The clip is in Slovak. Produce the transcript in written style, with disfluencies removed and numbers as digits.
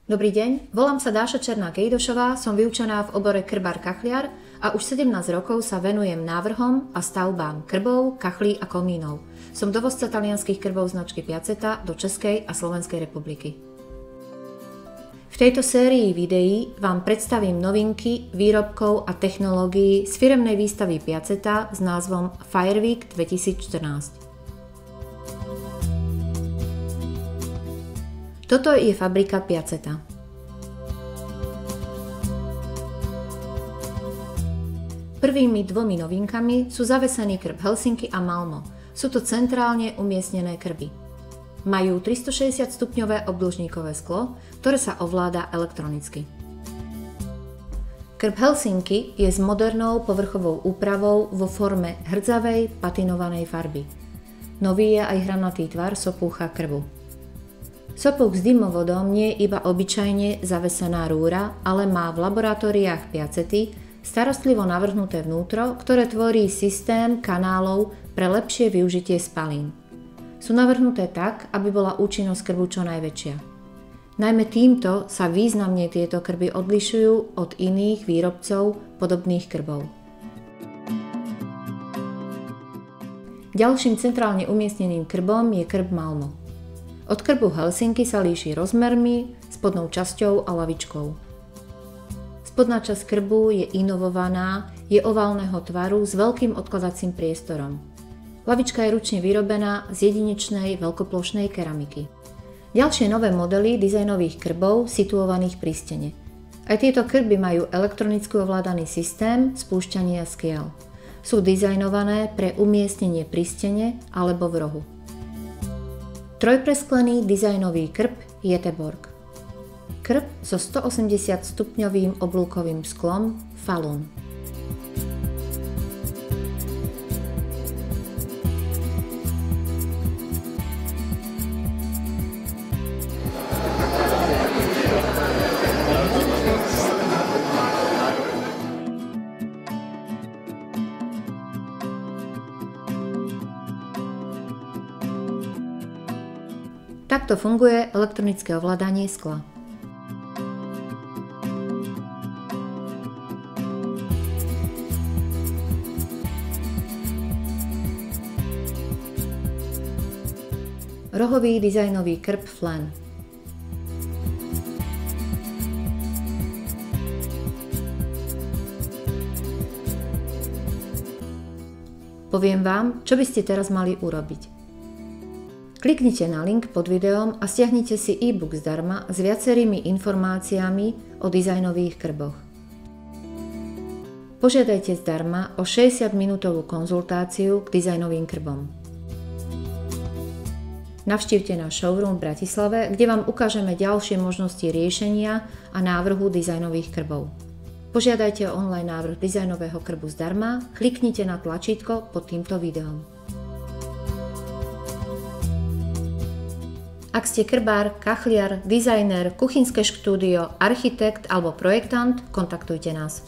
Dobrý deň, volám sa Dáša Černák-Ejdošová, som vyučená v obore krbár-kachliar a už 17 rokov sa venujem návrhom a stavbám krbov, kachlí a komínov. Som dovozca talianskych krbov značky Piaceta do Českej a Slovenskej republiky. V tejto sérii videí vám predstavím novinky, výrobkov a technológií z firemnej výstavy Piaceta s názvom Fire Week 2014. Toto je fabrika Piaceta. Prvými dvomi novinkami sú zavesený krb Helsinki a Malmö. Sú to centrálne umiestnené krby. Majú 360 stupňové obdĺžníkové sklo, ktoré sa ovláda elektronicky. Krb Helsinki je s modernou povrchovou úpravou vo forme hrdzavej patinovanej farby. Nový je aj hranatý tvar sopúcha krbu. Sopúch s dymovodom nie je iba obyčajne zavesená rúra, ale má v laboratóriách Piacety starostlivo navrhnuté vnútro, ktoré tvorí systém kanálov pre lepšie využitie spalín. Sú navrhnuté tak, aby bola účinnosť krbu čo najväčšia. Najmä týmto sa významne tieto krby odlišujú od iných výrobcov podobných krbov. Ďalším centrálne umiestneným krbom je krb Malmö. Od krbu Helsinki sa líši rozmermi, spodnou časťou a lavičkou. Spodná časť krbu je inovovaná, je oválneho tvaru s veľkým odkladacím priestorom. Lavička je ručne vyrobená z jedinečnej veľkoplošnej keramiky. Ďalšie nové modely dizajnových krbov situovaných pri stene. Aj tieto krby majú elektronicky ovládaný systém spúšťania skiel. Sú dizajnované pre umiestnenie pri stene alebo v rohu. Trojpresklený dizajnový krb Göteborg. Krb so 180 stupňovým oblúkovým sklom Falun. Takto funguje elektronické ovládanie skla. Rohový dizajnový krb Flan. Poviem vám, čo by ste teraz mali urobiť. Kliknite na link pod videom a stiahnite si e-book zdarma s viacerými informáciami o dizajnových krboch. Požiadajte zdarma o 60-minútovú konzultáciu k dizajnovým krbom. Navštívte náš showroom v Bratislave, kde vám ukážeme ďalšie možnosti riešenia a návrhu dizajnových krbov. Požiadajte o online návrh dizajnového krbu zdarma, kliknite na tlačítko pod týmto videom. Ak ste krbár, kachliar, dizajner, kuchynské štúdio, architekt alebo projektant, kontaktujte nás.